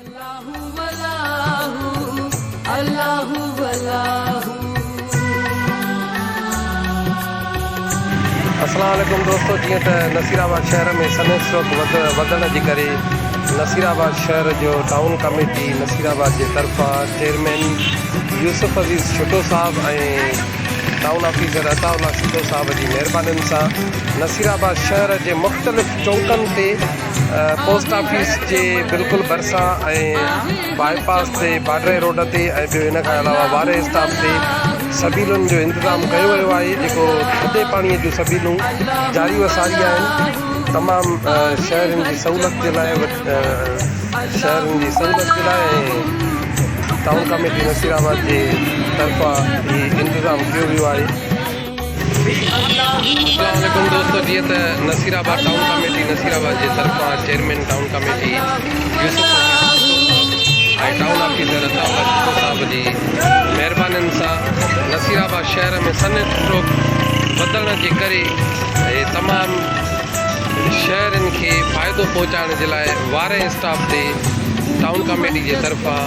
अस्सलाम वालेकुम दोस्तों, जीअं त नसीराबाद शहर में सनत स्ट्रोक वधण जे करे नसीराबाद शहर जो टाउन कमेटी नसीराबाद जे तरफ़ां चेयरमैन यूसुफ अज़ीज़ छुटो साहब ऐं टाउन ऑफिसर अताउल्ला छुटो साहब जी महिरबानी सां नसीराबाद शहर जे मुख़्तलिफ़ चौकनि ते पोस्ट ऑफिस जे बिल्कुलु भरिसां ऐं बाईपास ते बाडरे रोड ते ऐं ॿियो इन खां अलावा वारे स्टाफ ते सबीलुनि जो इंतज़ाम कयो वियो आहे, जेको थधे पाणीअ जूं सबीलूं जारी वसारी आहिनि। तमामु शहरनि जी सहूलियत जे लाइ टाउन कमेटी नसीराबाद जे तरफ़ां ही इंतज़ाम कयो वियो आहे। अस्सलाम वालेकुम दोस्तों, जीअं त नसीराबाद टाउन कमेटी नसीराबाद जे तरफ़ां चेयरमैन टाउन कमेटी यूसुफ ऐं टाउन ऑफिसर अताउल्ला छुटो साहब जी महिरबानी सां नसीराबाद शहर में सनत स्ट्रोक वधण जे करे तमामु शहरनि खे फ़ाइदो पहुचाइण जे लाइ वारे स्टाफ ते टाउन कमेटी जे तरफ़ां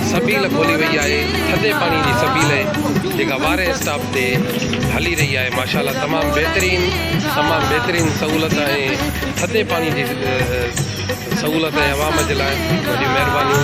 सबील खोली वई आहे। थधे पाणी जी सबील जेका वारे स्टाफ ते हली रही आहे, माशाल्लाह तमामु बहितरीन सहूलियत ऐं थधे पाणी जी सहूलियत ऐं अवाम जे लाइ वॾी महिरबानी।